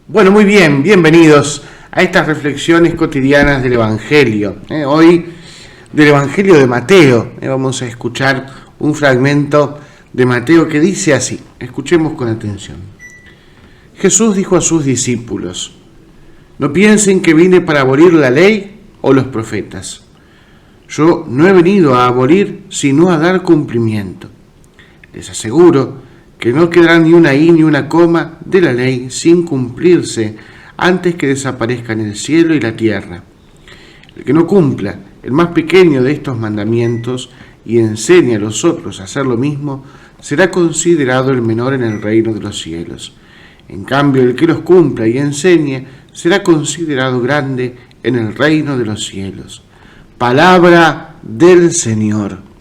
Bueno, muy bien, bienvenidos a estas reflexiones cotidianas del Evangelio. Hoy del Evangelio de Mateo. Vamos a escuchar un fragmento de Mateo que dice así. Escuchemos con atención. Jesús dijo a sus discípulos: no piensen que vine para abolir la ley o los profetas. Yo no he venido a abolir, sino a dar cumplimiento. Les aseguro que no quedará ni una i ni una coma de la ley sin cumplirse antes que desaparezcan el cielo y la tierra. El que no cumpla el más pequeño de estos mandamientos y enseñe a los otros a hacer lo mismo, será considerado el menor en el reino de los cielos. En cambio, el que los cumpla y enseñe será considerado grande en el reino de los cielos. Palabra del Señor.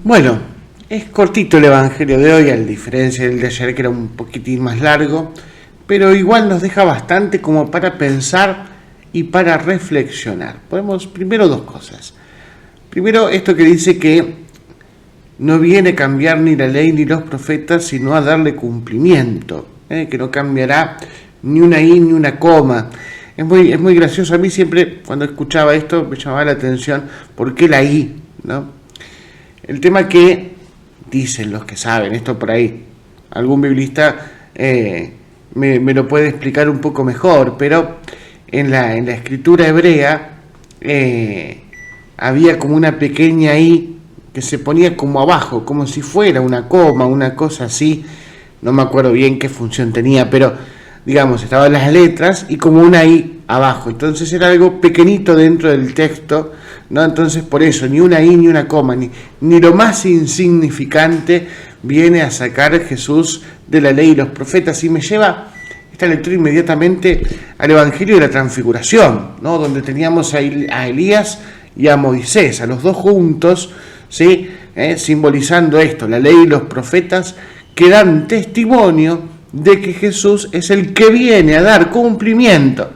Bueno, es cortito el Evangelio de hoy, a diferencia del de ayer que era un poquitín más largo, pero igual nos deja bastante como para pensar y para reflexionar. Podemos, primero, dos cosas. Primero, esto que dice que no viene a cambiar ni la ley ni los profetas, sino a darle cumplimiento, que no cambiará ni una i ni una coma. Es muy gracioso. A mí siempre, cuando escuchaba esto, me llamaba la atención, ¿por qué la i? ¿No? El tema que dicen los que saben esto por ahí, algún biblista me lo puede explicar un poco mejor, pero en la escritura hebrea había como una pequeña i que se ponía como abajo, como si fuera una coma, una cosa así. No me acuerdo bien qué función tenía, pero digamos, estaban las letras y como una i abajo. Entonces era algo pequeñito dentro del texto, ¿no? Entonces por eso, ni una i ni una coma, ni lo más insignificante viene a sacar Jesús de la ley y los profetas. Y me lleva esta lectura inmediatamente al Evangelio de la Transfiguración, ¿no? Donde teníamos a Elías y a Moisés, a los dos juntos, ¿sí? Simbolizando esto, la ley y los profetas, que dan testimonio de que Jesús es el que viene a dar cumplimiento,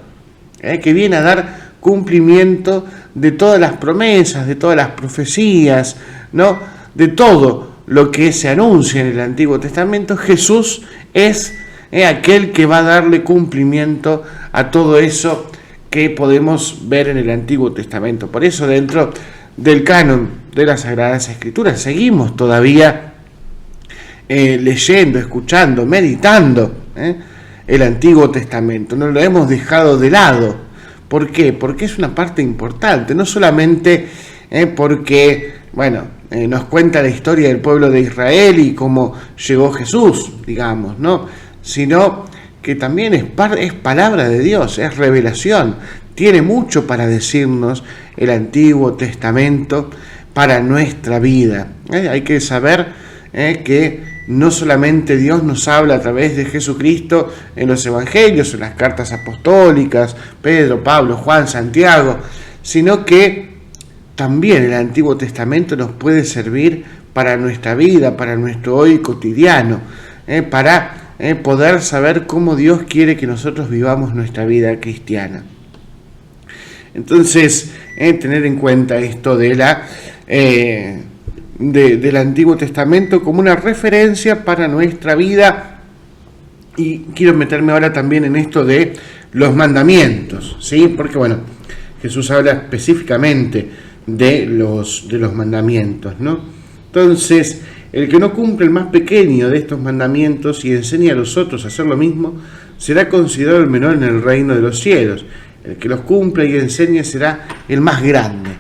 que viene a dar cumplimiento de todas las promesas, de todas las profecías, ¿no? De todo lo que se anuncia en el Antiguo Testamento. Jesús es aquel que va a darle cumplimiento a todo eso que podemos ver en el Antiguo Testamento. Por eso, dentro del canon de las Sagradas Escrituras, seguimos todavía leyendo, escuchando, meditando el Antiguo Testamento. No lo hemos dejado de lado. ¿Por qué? Porque es una parte importante, no solamente porque, nos cuenta la historia del pueblo de Israel y cómo llegó Jesús, digamos, ¿no? Sino que también es palabra de Dios, es revelación. Tiene mucho para decirnos el Antiguo Testamento para nuestra vida. Hay que saber que no solamente Dios nos habla a través de Jesucristo en los evangelios, en las cartas apostólicas, Pedro, Pablo, Juan, Santiago, sino que también el Antiguo Testamento nos puede servir para nuestra vida, para nuestro hoy cotidiano, para poder saber cómo Dios quiere que nosotros vivamos nuestra vida cristiana. Entonces, tener en cuenta esto de del Antiguo Testamento como una referencia para nuestra vida. Y quiero meterme ahora también en esto de los mandamientos, ¿sí? Porque Jesús habla específicamente de los mandamientos, ¿no? Entonces, el que no cumple el más pequeño de estos mandamientos y enseña a los otros a hacer lo mismo, será considerado el menor en el reino de los cielos. El que los cumple y enseñe será el más grande,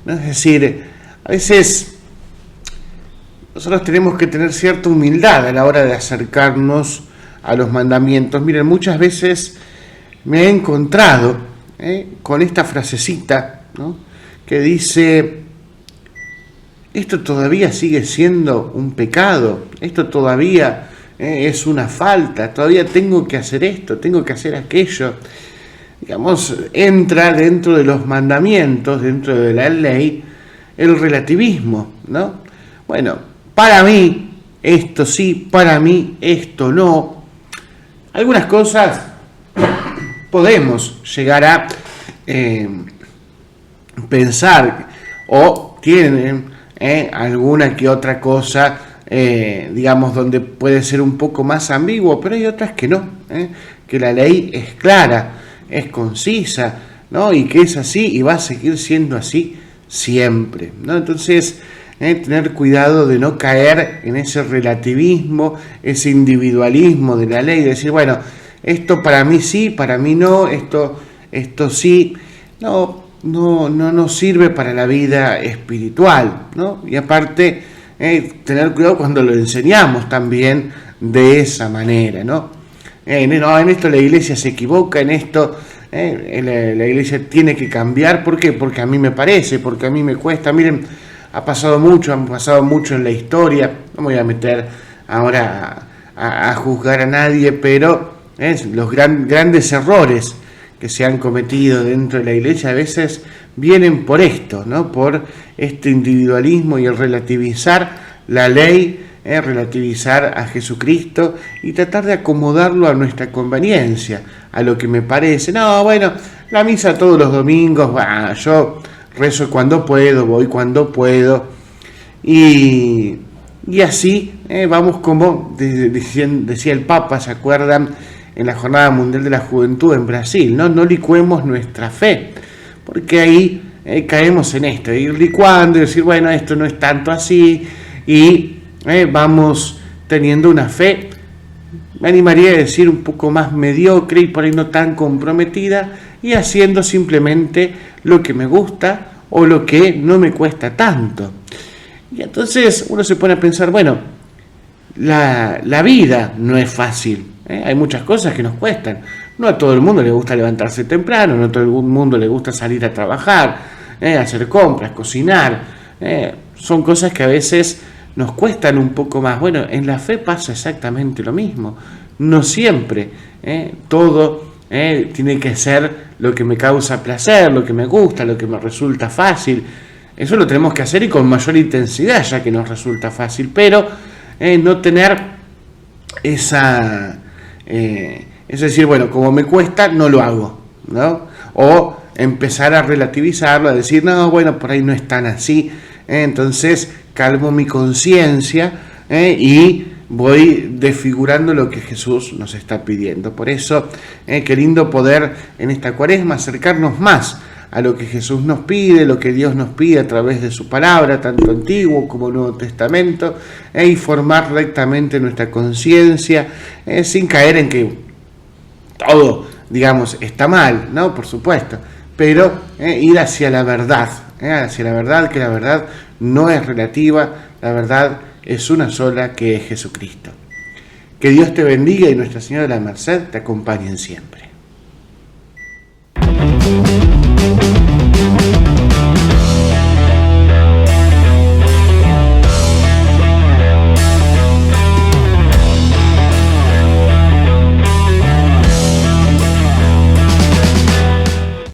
¿no? Es decir, a veces nosotros tenemos que tener cierta humildad a la hora de acercarnos a los mandamientos. Miren, muchas veces me he encontrado con esta frasecita, ¿no? Que dice: esto todavía sigue siendo un pecado, esto todavía es una falta, todavía tengo que hacer esto, tengo que hacer aquello. Digamos, entra dentro de los mandamientos, dentro de la ley, el relativismo, ¿no? Bueno, para mí, esto sí, para mí esto no. Algunas cosas podemos llegar a pensar o tienen alguna que otra cosa, digamos, donde puede ser un poco más ambiguo, pero hay otras que no, que la ley es clara, es concisa, ¿no? Y que es así y va a seguir siendo así siempre, ¿no? Entonces, tener cuidado de no caer en ese relativismo, ese individualismo de la ley, decir, bueno, esto para mí sí, para mí no, esto sí, no nos sirve para la vida espiritual, ¿no? Y aparte, tener cuidado cuando lo enseñamos también de esa manera, ¿no? En esto la iglesia se equivoca, en esto la iglesia tiene que cambiar. ¿Por qué? Porque a mí me parece, porque a mí me cuesta. Miren, han pasado mucho en la historia. No me voy a meter ahora a juzgar a nadie, pero los grandes errores que se han cometido dentro de la iglesia a veces vienen por esto, ¿no? Por este individualismo y el relativizar la ley, relativizar a Jesucristo y tratar de acomodarlo a nuestra conveniencia, a lo que me parece. No, bueno, la misa todos los domingos, yo rezo cuando puedo, voy cuando puedo, y así vamos como decía el Papa, ¿se acuerdan? En la Jornada Mundial de la Juventud en Brasil, no licuemos nuestra fe, porque ahí caemos en esto, ir licuando y decir, bueno, esto no es tanto así, y vamos teniendo una fe, me animaría a decir un poco más mediocre y por ahí no tan comprometida, y haciendo simplemente lo que me gusta o lo que no me cuesta tanto. Y entonces uno se pone a pensar, bueno, la vida no es fácil. Hay muchas cosas que nos cuestan. No a todo el mundo le gusta levantarse temprano, no a todo el mundo le gusta salir a trabajar, hacer compras, cocinar. Son cosas que a veces nos cuestan un poco más. Bueno, en la fe pasa exactamente lo mismo. No siempre todo tiene que ser lo que me causa placer, lo que me gusta, lo que me resulta fácil. Eso lo tenemos que hacer y con mayor intensidad, ya que nos resulta fácil, pero no tener esa... es decir, bueno, como me cuesta, no lo hago, ¿no? O empezar a relativizarlo, a decir, no, bueno, por ahí no es tan así, entonces calmo mi conciencia y voy desfigurando lo que Jesús nos está pidiendo. Por eso, qué lindo poder en esta Cuaresma acercarnos más a lo que Jesús nos pide, lo que Dios nos pide a través de su palabra, tanto Antiguo como Nuevo Testamento, y formar rectamente nuestra conciencia, sin caer en que todo, digamos, está mal, ¿no? Por supuesto, pero ir hacia la verdad, que la verdad no es relativa, la verdad es una sola, que es Jesucristo. Que Dios te bendiga y Nuestra Señora de la Merced te acompañen siempre.